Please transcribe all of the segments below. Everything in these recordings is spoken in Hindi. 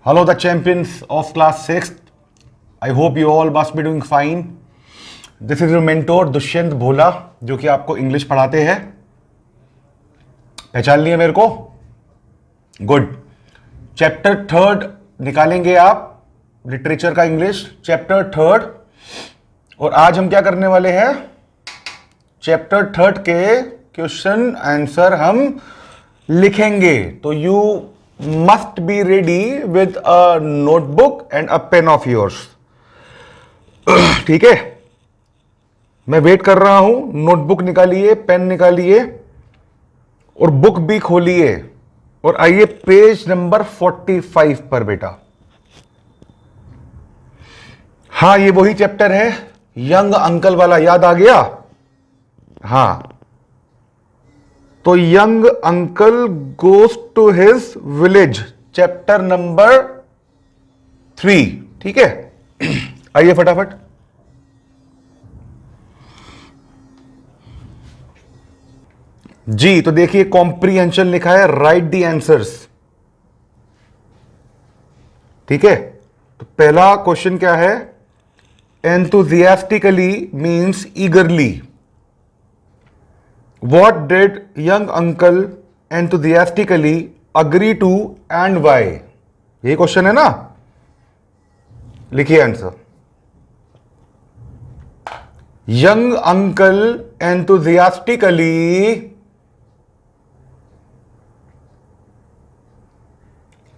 Hello, the champions of class 6th. I hope you all must be doing fine. This is your mentor Dushyant भोला, जो कि आपको इंग्लिश पढ़ाते हैं. पहचान लिया मेरे को? गुड. चैप्टर 3 निकालेंगे आप, लिटरेचर का इंग्लिश, चैप्टर 3. और आज हम क्या करने वाले हैं? चैप्टर 3 के क्वेश्चन आंसर हम लिखेंगे. तो you must be ready with a notebook and a pain of yours. ठीक है, मैं वेट कर रहा हूं. नोटबुक निकालिए, पेन निकालिए और बुक भी खोलिए और आइए पेज नंबर 45 पर बेटा. हाँ, ये वही चैप्टर है, यंग अंकल वाला. याद आ गया? हाँ, तो young uncle goes to his village, chapter number 3. ठीक है, आइए फटाफट. जी, तो देखिए कॉम्प्रीहेंशन लिखा है, राइट द आंसर्स. ठीक है, तो पहला क्वेश्चन क्या है? Enthusiastically means ईगरली. What did young uncle enthusiastically agree to and why? यही क्वेश्चन है ना? लिखिए answer. Young uncle enthusiastically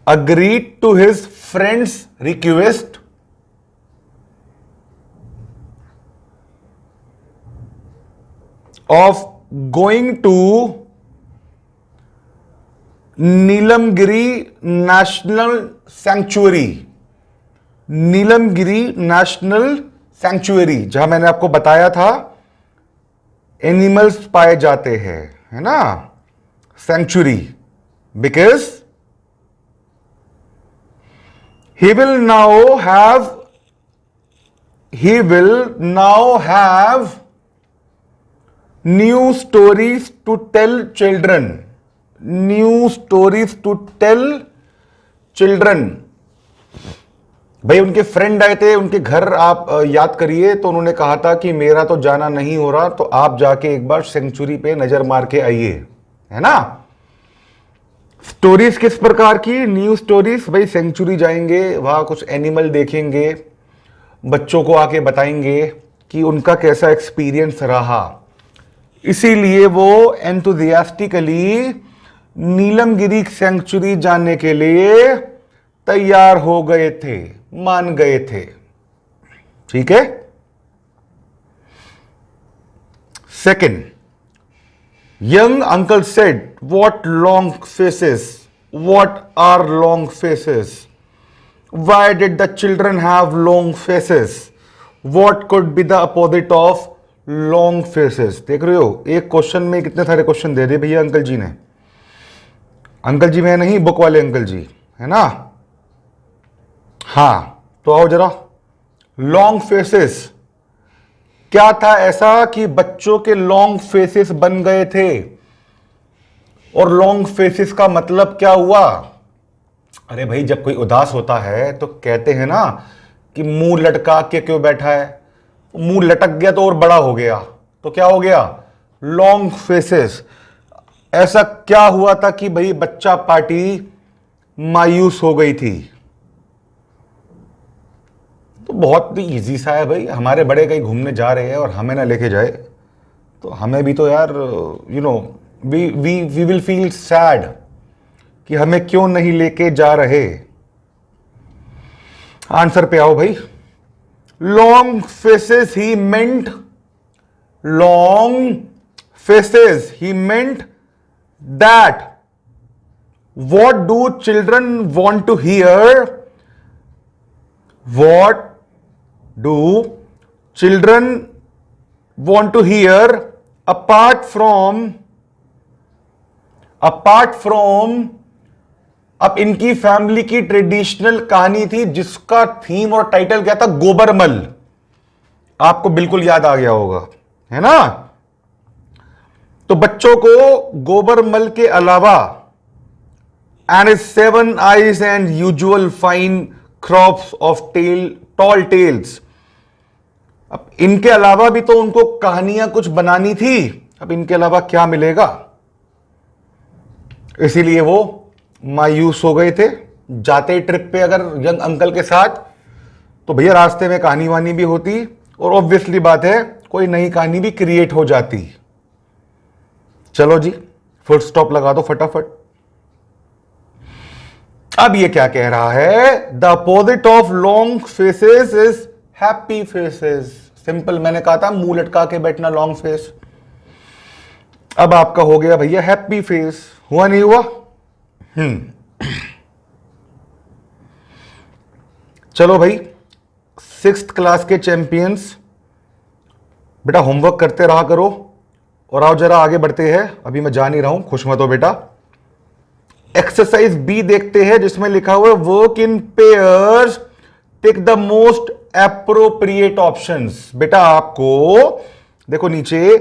agreed to his friend's request of going to Nilamgiri national sanctuary. Nilamgiri national sanctuary, जहां मैंने आपको बताया था एनिमल्स पाए जाते हैं, है ना? Sanctuary. Because he will now have new stories to tell children. New stories to tell children. भाई, उनके फ्रेंड आए थे उनके घर, आप याद करिए, तो उन्होंने कहा था कि मेरा तो जाना नहीं हो रहा, तो आप जाके एक बार सेंचुरी पे नजर मार के आइए, है ना? स्टोरीज किस प्रकार की? New stories. भाई, सेंचुरी जाएंगे, वहां कुछ एनिमल देखेंगे, बच्चों को आके बताएंगे कि उनका कैसा एक्सपीरियंस रहा. इसीलिए वो एंथुजियास्टिकली नीलमगिरी सेंचुरी जाने के लिए तैयार हो गए थे, मान गए थे. ठीक है. Second, young uncle said, what long faces? What are long faces? Why did the children have long faces? What could be the opposite of long faces? देख रहे हो, एक क्वेश्चन में कितने सारे क्वेश्चन दे दिए भैया अंकल जी ने. अंकल जी में नहीं, बुक वाले अंकल जी, है ना? हाँ, तो आओ जरा. लॉन्ग फेसेस क्या था ऐसा कि बच्चों के लॉन्ग फेसेस बन गए थे? और लॉन्ग फेसेस का मतलब क्या हुआ? अरे भाई, जब कोई उदास होता है तो कहते हैं ना कि मुंह लटका के क्यों बैठा है. मुंह लटक गया तो और बड़ा हो गया, तो क्या हो गया? Long faces. ऐसा क्या हुआ था कि भाई बच्चा पार्टी मायूस हो गई थी? तो बहुत ही इजी सा है भाई. हमारे बड़े कहीं घूमने जा रहे हैं और हमें ना लेके जाए तो हमें भी तो यार, you know, we will feel sad कि हमें क्यों नहीं लेके जा रहे. आंसर पे आओ भाई. Long faces, he meant long faces. He meant that what do children want to hear? What do children want to hear apart from अब इनकी फैमिली की ट्रेडिशनल कहानी थी जिसका थीम और टाइटल क्या था? गोबरमल. आपको बिल्कुल याद आ गया होगा, है ना? तो बच्चों को गोबरमल के अलावा and his 7 eyes and usual fine crops of tall tails. अब इनके अलावा भी तो उनको कहानियां कुछ बनानी थी, अब इनके अलावा क्या मिलेगा, इसीलिए वो मायूस हो गए थे। जाते ट्रिप पे अगर यंग अंकल के साथ, तो भैया रास्ते में कहानी वानी भी होती और ऑब्वियसली बात है कोई नई कहानी भी क्रिएट हो जाती। चलो जी, फुल स्टॉप लगा दो फटाफट। अब ये क्या कह रहा है, the opposite of long faces is happy faces. Simple, मैंने कहा था मुंह लटका के बैठना लॉन्ग फेस। अब आपका हो गया भैया हैप्पी फेस, हुआ नहीं हुआ? चलो भाई, 6th क्लास के चैंपियंस, बेटा होमवर्क करते रहा करो और आओ जरा आगे बढ़ते हैं। अभी मैं जा नहीं रहा हूं, खुश मत हो बेटा। एक्सरसाइज बी देखते हैं जिसमें लिखा हुआ है work in pairs, tick the most appropriate options. बेटा आपको देखो नीचे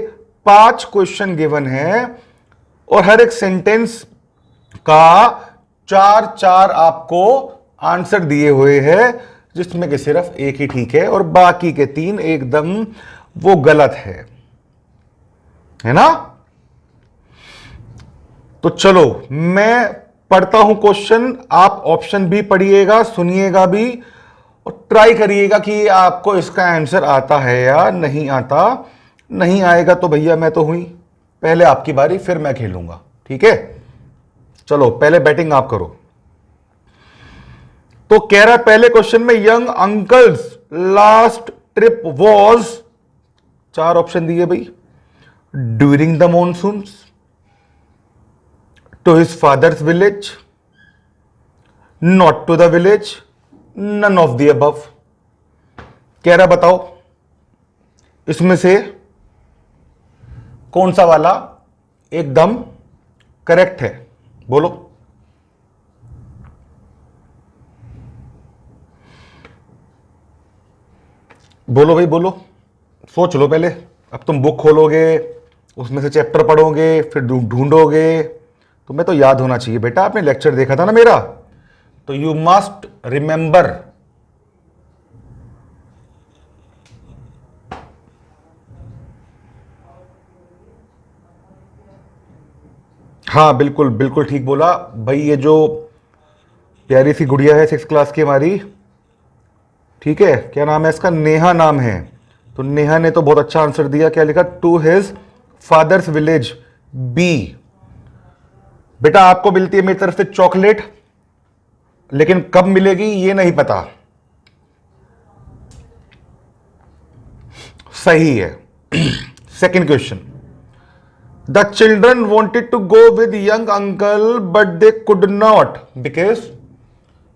5 क्वेश्चन गिवन है और हर एक सेंटेंस का 4 आपको आंसर दिए हुए हैं, जिसमें कि सिर्फ एक ही ठीक है और बाकी के 3 एकदम वो गलत है ना? तो चलो मैं पढ़ता हूं क्वेश्चन, आप ऑप्शन भी पढ़िएगा, सुनिएगा भी और ट्राई करिएगा कि आपको इसका आंसर आता है या नहीं आता। नहीं आएगा तो भैया मैं तो हुई, पहले आपकी बारी, फिर मैं खेलूंगा, ठीक है? चलो पहले बैटिंग आप करो। तो कह रहा है पहले क्वेश्चन में young uncle's last trip was, 4 option दिए भाई, during the monsoons, to his father's village, not to the village, none of the above. कह रहा बताओ इसमें से कौन सा वाला एकदम करेक्ट है, बोलो। बोलो भाई बोलो, सोच लो पहले। अब तुम बुक खोलोगे, उसमें से चैप्टर पढ़ोगे, फिर ढूंढोगे, तुम्हें तो याद होना चाहिए बेटा, आपने लेक्चर देखा था ना मेरा, तो यू मस्ट रिमेंबर। हाँ बिल्कुल बिल्कुल ठीक बोला भाई। ये जो प्यारी सी गुड़िया है 6th क्लास की हमारी, ठीक है, क्या नाम है इसका, नेहा नाम है। तो नेहा ने तो बहुत अच्छा आंसर दिया, क्या लिखा, to his father's village, B. बेटा आपको मिलती है मेरी तरफ से चॉकलेट, लेकिन कब मिलेगी ये नहीं पता। सही है। Second question, the children wanted to go with young uncle but they could not because,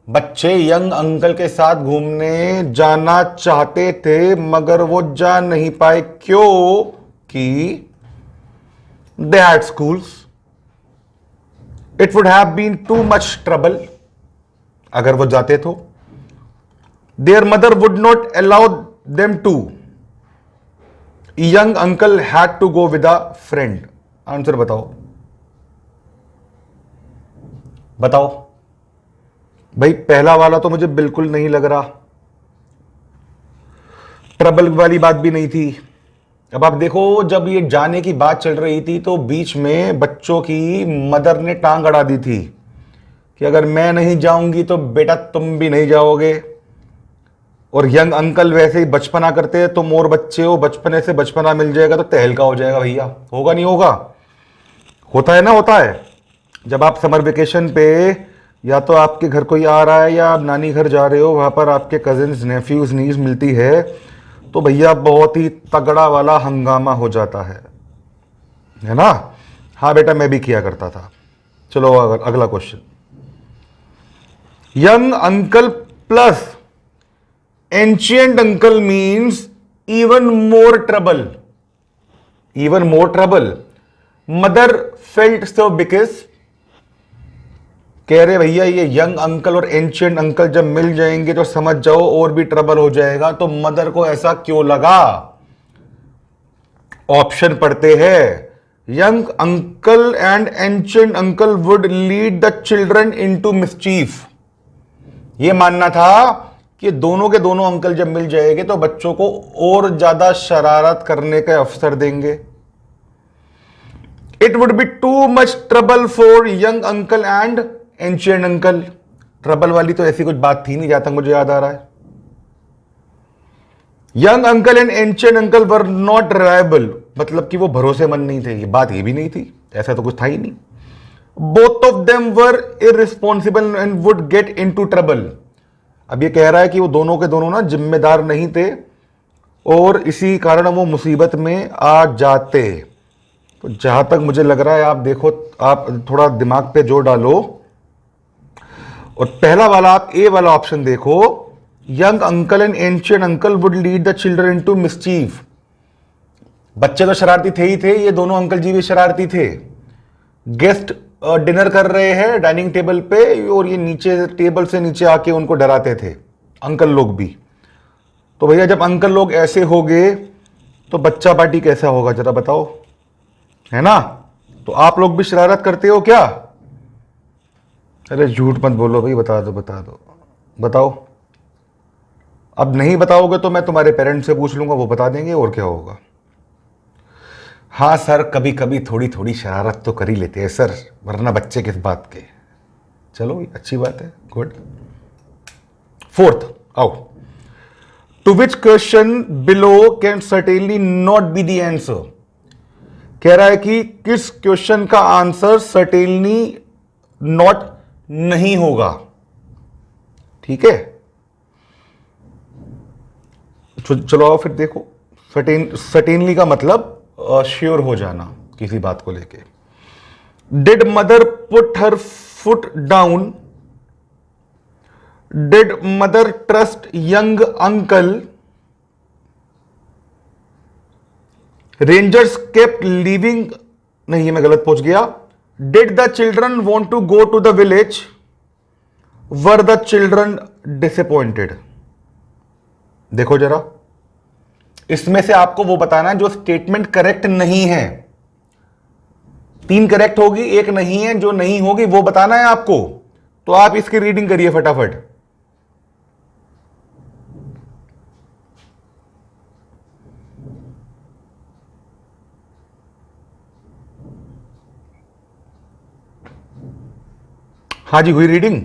बच्चे यंग अंकल के साथ घूमने जाना चाहते थे मगर वो जा नहीं पाए, क्यों कि they had schools, it would have been too much trouble, अगर वो जाते तो, their mother would not allow them to, young uncle had to go with a friend. Answer बताओ बताओ भाई। पहला वाला तो मुझे बिल्कुल नहीं लग रहा, ट्रबल वाली बात भी नहीं थी। अब आप देखो, जब ये जाने की बात चल रही थी तो बीच में बच्चों की मदर ने टांग अड़ा दी थी कि अगर मैं नहीं जाऊंगी तो बेटा तुम भी नहीं जाओगे। और यंग अंकल वैसे ही बचपना करते हैं, तुम और बच्चे हो, बचपने से बचपना मिल जाएगा तो तहलका हो जाएगा भैया, होगा नहीं होगा? होता है ना, होता है। जब आप समर वेकेशन पे या तो आपके घर कोई आ रहा है या आप नानी घर जा रहे हो, वहां पर आपके कजिन्स, नेफ्यूज, नीस मिलती है, तो भैया बहुत ही तगड़ा वाला हंगामा हो जाता है ना? हाँ बेटा मैं भी किया करता था। चलो अगला question, young uncle plus ancient uncle means even more trouble, even more trouble, mother felt so because. कह रहे भैया ये यंग अंकल और एंशिएंट अंकल जब मिल जाएंगे तो समझ जाओ और भी ट्रबल हो जाएगा, तो मदर को ऐसा क्यों लगा? ऑप्शन पढ़ते हैं, young uncle and ancient uncle would lead the children into mischief. यह मानना था कि दोनों के दोनों अंकल जब मिल जाएंगे तो बच्चों को और ज्यादा शरारत करने का अवसर देंगे। It would be to much trouble for young uncle and ancient uncle. Trouble वाली तो ऐसी कुछ बात थी नहीं, जहां तक मुझे याद आ रहा है। Young uncle and ancient uncle were not reliable, मतलब कि वो भरोसेमंद नहीं थे। ये बात ये भी नहीं थी, ऐसा तो कुछ था ही नहीं। Both of them were irresponsible and would get into trouble. अब ये कह रहा है कि वो दोनों के दोनों ना जिम्मेदार नहीं थे और इसी कारण वो मुसीबत में आ जाते। तो जहां तक मुझे लग रहा है, आप देखो, आप थोड़ा दिमाग पे जोर डालो और पहला वाला आप ए वाला ऑप्शन देखो, young uncle and ancient uncle would lead the children into mischief. बच्चे तो शरारती थे ही थे, ये दोनों अंकल जी भी शरारती थे। गेस्ट डिनर कर रहे हैं डाइनिंग टेबल पे और ये नीचे टेबल से नीचे आके उनको डराते थे, अंकल लोग भी। तो भैया जब अंकल लोग ऐसे हो गए तो बच्चा पार्टी कैसा होगा जरा बताओ, है ना? तो आप लोग भी शरारत करते हो क्या? अरे झूठ मत बोलो भाई, बता दो बता दो, बताओ। अब नहीं बताओगे तो मैं तुम्हारे पेरेंट्स से पूछ लूंगा, वो बता देंगे, और क्या होगा। हाँ सर, कभी कभी थोड़ी थोड़ी शरारत तो कर ही लेते हैं सर, वरना बच्चे किस बात के। चलो अच्छी बात है, गुड। फोर्थ, आओ। To which question below can certainly not be the answer. कह रहा है कि किस क्वेश्चन का आंसर सर्टेनली नॉट नहीं होगा। ठीक है, चलो आओ फिर देखो। सर्टेनली का मतलब श्योर हो जाना किसी बात को लेके। Did mother put her foot down, did mother trust young uncle, rangers kept leaving, नहीं ये मैं गलत पहुंच गया। Did the children want to go to the village, were the children disappointed. देखो जरा, इसमें से आपको वो बताना है जो स्टेटमेंट करेक्ट नहीं है। 3 करेक्ट होगी, 1 नहीं है, जो नहीं होगी वो बताना है आपको। तो आप इसकी रीडिंग करिए फटाफट। हाँ जी, हुई रीडिंग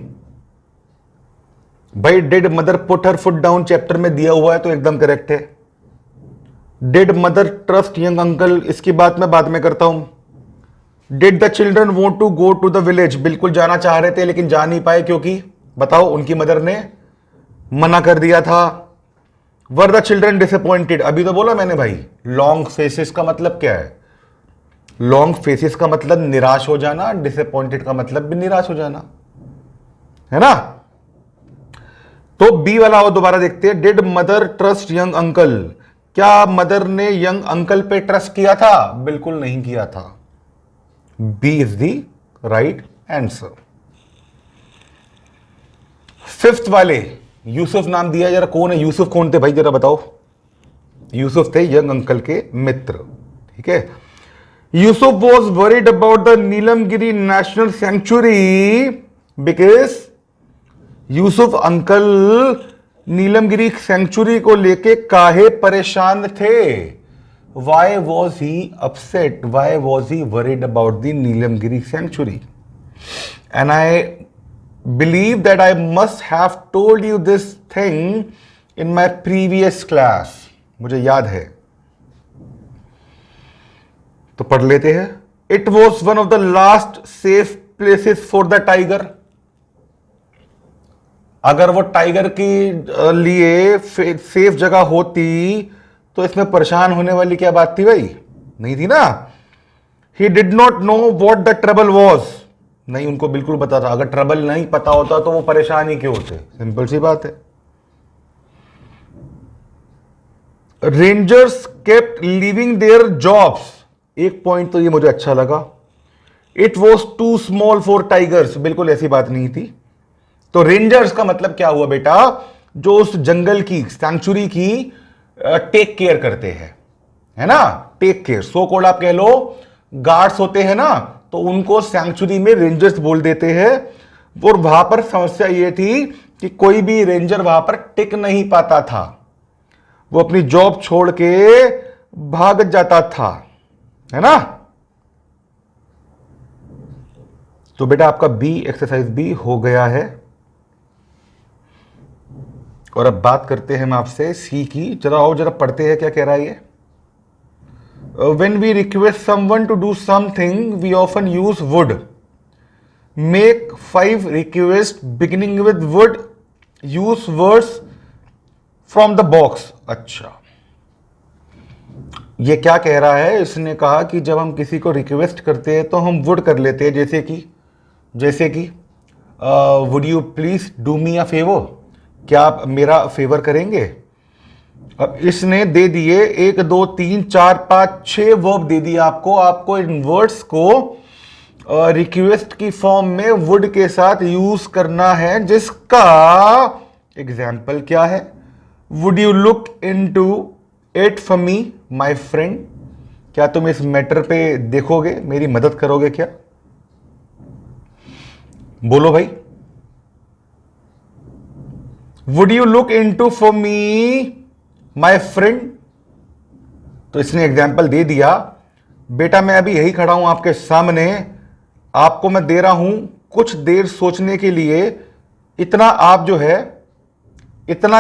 भाई। Did mother put her foot down chapter में दिया हुआ है तो एकदम करेक्ट है। Did mother trust young uncle, इसकी बात मैं बाद में करता हूं। Did the children want to go to the village, बिल्कुल जाना चाह रहे थे लेकिन जा नहीं पाए, क्योंकि बताओ उनकी मदर ने मना कर दिया था। वर द चिल्ड्रन डिसअपॉइंटेड, अभी तो बोला मैंने भाई। लॉन्ग फेसेस का मतलब क्या है? लॉन्ग फेसेस का मतलब निराश हो जाना, डिसअपॉइंटेड का मतलब भी निराश हो जाना, है ना? तो बी वाला और दोबारा देखते हैं। Did mother trust young uncle, क्या मदर ने यंग अंकल पे ट्रस्ट किया था? बिल्कुल नहीं किया था। B is the right answer. Fifth वाले, यूसुफ नाम दिया, जरा कौन है यूसुफ? कौन थे भाई जरा बताओ। यूसुफ थे यंग अंकल के मित्र। ठीक है, Yusuf was worried about the Nilamgiri national sanctuary because Yusuf uncle Nilamgiri sanctuary को लेके काहे परेशान थे? Why was he upset, why was he worried about the Nilamgiri sanctuary? And I believe that I must have told you this thing in my previous class. मुझे याद है, तो पढ़ लेते हैं। It was one of the last safe places for the tiger. अगर वो टाइगर के लिए सेफ जगह होती तो इसमें परेशान होने वाली क्या बात थी भाई? नहीं थी ना। He did not know what the trouble was, नहीं उनको बिल्कुल पता था। अगर ट्रबल नहीं पता होता तो वो परेशान ही क्यों होते? सिंपल सी बात है। Rangers kept leaving their jobs, एक पॉइंट तो ये मुझे अच्छा लगा। It was too small for tigers, बिल्कुल ऐसी बात नहीं थी। तो रेंजर्स का मतलब क्या हुआ बेटा? जो उस जंगल की सैंक्चुरी की टेक केयर करते हैं, है ना? टेक केयर, सो कॉल्ड आप कह लो गार्ड्स होते हैं ना, तो उनको सैंक्चुरी में रेंजर्स बोल देते हैं। और वहां पर समस्या यह थी कि कोई भी रेंजर वहां पर टिक नहीं पाता था, वो अपनी जॉब छोड़ के भाग जाता था, है ना। तो बेटा आपका बी एक्सरसाइज बी हो गया है। और अब बात करते हैं हम आपसे सी की। जरा आओ जरा पढ़ते हैं क्या कह रहा है ये। When we request someone to do something, we often use would. Make 5 requests beginning with would. Use words from the box. अच्छा, ये क्या कह रहा है? इसने कहा कि जब हम किसी को रिक्वेस्ट करते हैं तो हम वुड कर लेते हैं, जैसे कि would you please do me a favour, क्या आप मेरा फेवर करेंगे। अब इसने दे दिए 1 2 3 4 5 6 वर्ब दे दिए आपको इन वर्ड्स को रिक्वेस्ट की फॉर्म में वुड के साथ यूज करना है, जिसका एग्जाम्पल क्या है? Would you look into it for me my friend, क्या तुम इस मैटर पे देखोगे, मेरी मदद करोगे क्या? बोलो भाई। Would you look into for me my friend. तो इसने एग्जाम्पल दे दिया। बेटा मैं अभी यही खड़ा हूं आपके सामने, आपको मैं दे रहा हूं कुछ देर सोचने के लिए। इतना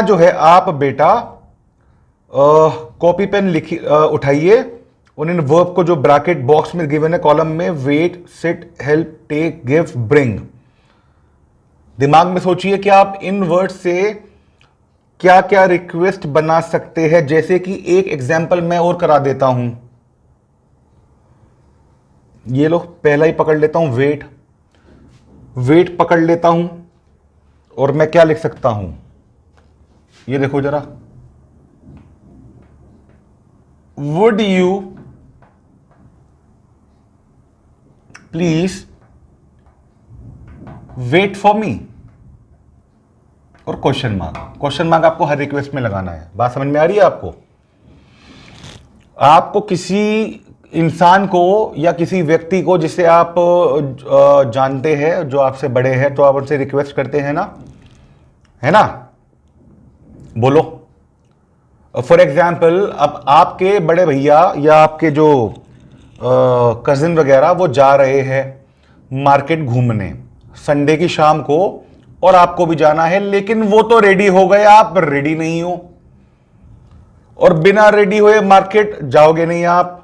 जो है आप बेटा कॉपी पेन उठाइए, उन इन वर्ब को जो ब्रैकेट बॉक्स में गिवन है कॉलम में, wait, sit, help, take, give, bring. दिमाग में सोचिए कि आप इन वर्ड से क्या क्या रिक्वेस्ट बना सकते हैं। जैसे कि एक एग्जाम्पल मैं और करा देता हूं, ये लो पहला ही पकड़ लेता हूं, वेट पकड़ लेता हूं। और मैं क्या लिख सकता हूं, ये देखो जरा, would you please wait for me, और क्वेश्चन मार्क आपको हर रिक्वेस्ट में लगाना है। बात समझ में आ रही है आपको? आपको किसी इंसान को या किसी व्यक्ति को जिसे आप जानते हैं, जो आपसे बड़े हैं, तो आप उनसे रिक्वेस्ट करते हैं ना, है ना? बोलो। फॉर एग्जाम्पल, अब आपके बड़े भैया या आपके जो कजिन वगैरह वो जा रहे हैं मार्केट घूमने संडे की शाम को, और आपको भी जाना है, लेकिन वो तो रेडी हो गए, आप रेडी नहीं हो, और बिना रेडी हुए मार्केट जाओगे नहीं आप।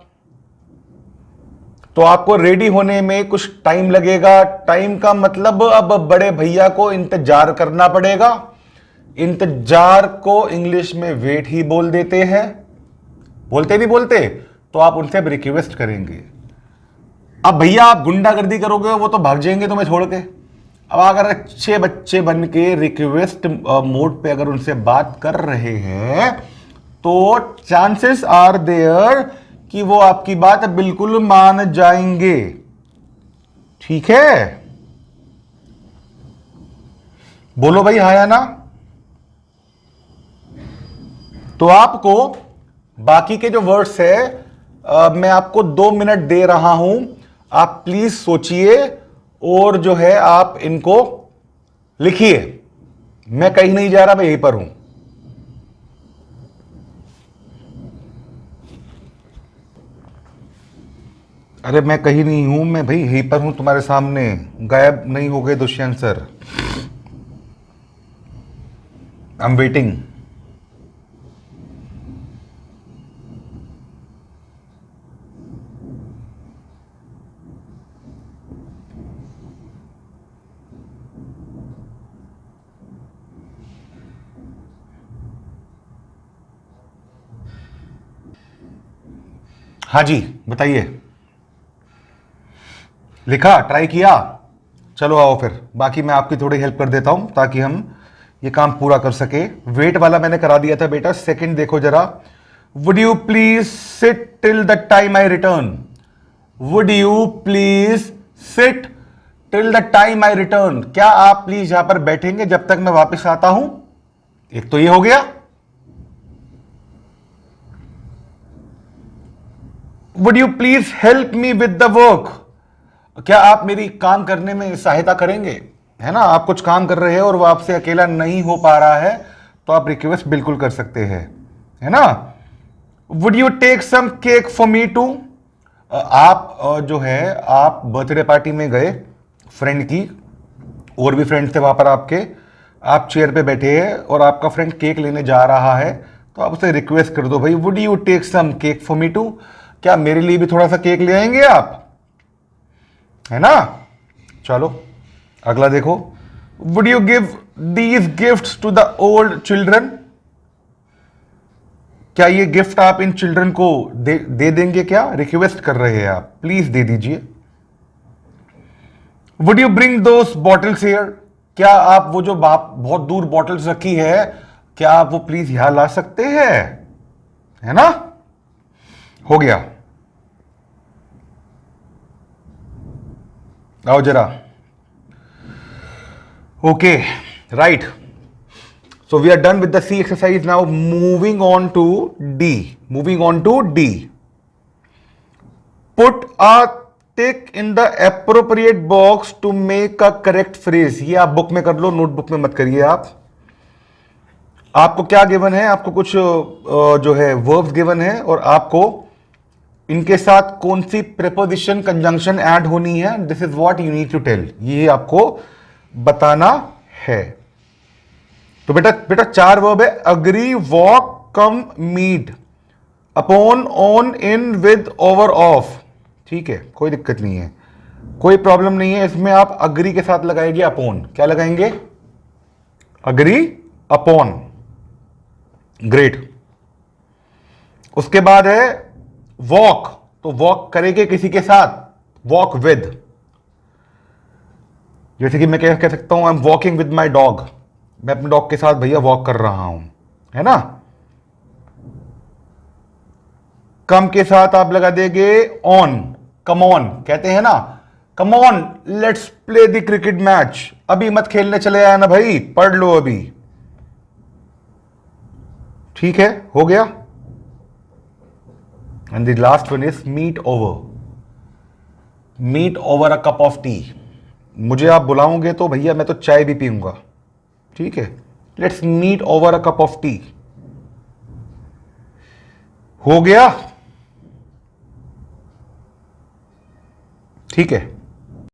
तो आपको रेडी होने में कुछ टाइम लगेगा। टाइम का मतलब अब बड़े भैया को इंतजार करना पड़ेगा। इंतजार को इंग्लिश में वेट ही बोल देते हैं। बोलते नहीं बोलते? तो आप उनसे अब रिक्वेस्ट करेंगे। अब भैया आप गुंडागर्दी करोगे, वो तो भाग जाएंगे तुम्हें छोड़ के। अब अगर अच्छे बच्चे बन के रिक्वेस्ट मोड पे अगर उनसे बात कर रहे हैं, तो चांसेस आर देयर कि वो आपकी बात बिल्कुल मान जाएंगे। ठीक है? बोलो भाई, हाँ या ना? तो आपको बाकी के जो वर्ड्स है मैं आपको 2 मिनट दे रहा हूं, आप प्लीज सोचिए और जो है आप इनको लिखिए। मैं कहीं नहीं जा रहा, मैं यहीं पर हूं। अरे मैं कहीं नहीं हूं, मैं भाई यहीं पर हूं तुम्हारे सामने। गायब नहीं हो गए Dushyant sir. I am waiting. हाँ जी बताइए। लिखा, ट्राई किया? चलो आओ फिर, बाकी मैं आपकी थोड़ी हेल्प कर देता हूं ताकि हम ये काम पूरा कर सके। वेट वाला मैंने करा दिया था बेटा। सेकंड देखो जरा, would you please sit till the time I return. Would you please sit till the time I return, क्या आप प्लीज यहां पर बैठेंगे जब तक मैं वापस आता हूं। एक तो ये हो गया। Would you please help me with the work, क्या आप मेरी काम करने में सहायता करेंगे, है ना। आप कुछ काम कर रहे हैं और वो आपसे अकेला नहीं हो पा रहा है, तो आप रिक्वेस्ट बिल्कुल कर सकते हैं, है ना। Would you take some cake for me too, आप जो है आप बर्थडे पार्टी में गए फ्रेंड की, और भी फ्रेंड थे वहां पर आपके, आप चेयर पे बैठे हैं और आपका फ्रेंड केक लेने जा रहा है, तो आप उसे रिक्वेस्ट कर दो, भाई would you take some cake for me too, क्या मेरे लिए भी थोड़ा सा केक ले आएंगे आप, है ना। चलो अगला देखो, would you give these gifts to the old children, क्या ये गिफ्ट आप इन चिल्ड्रन को दे देंगे, क्या रिक्वेस्ट कर रहे हैं आप, प्लीज दे दीजिए। Would you bring those bottles here, क्या आप वो जो बहुत दूर बॉटल्स रखी है, क्या आप वो प्लीज यहां ला सकते हैं, है ना। हो गया, आओ जरा। Okay right, so we are done with the C exercise. Now moving on to D. Put a tick in the appropriate box to make a correct phrase. ये आप बुक में कर लो, नोटबुक में मत करिए आप। आपको क्या गिवन है, आपको कुछ जो है वर्ब्स गिवन है, और आपको इनके साथ कौन सी प्रीपोजिशन कंजंक्शन ऐड होनी है, this is what you need to tell, ये आपको बताना है। तो बेटा चार वर्ब है, agree, walk, come, meet, upon, on, in, with, over, off, ठीक है, कोई दिक्कत नहीं है, कोई प्रॉब्लम नहीं है इसमें। आप अग्री के साथ लगाएंगे अपॉन, क्या लगाएंगे, अग्री अपॉन, ग्रेट। उसके बाद है वॉक, तो वॉक करेंगे किसी के साथ, वॉक विद, जैसे कि मैं कह सकता हूं I am walking with my dog, मैं अपने डॉग के साथ भैया वॉक कर रहा हूं, है ना। कम के साथ आप लगा देंगे ऑन, कम ऑन, कहते हैं ना, come on let's play the cricket match, अभी मत खेलने चले आया ना भाई, पढ़ लो अभी, ठीक है, हो गया। And the last one is meet over a cup of tea, मुझे आप बुलाओगे तो भैया मैं तो चाय भी पीऊंगा, ठीक है, let's meet over a cup of tea, हो गया, ठीक है।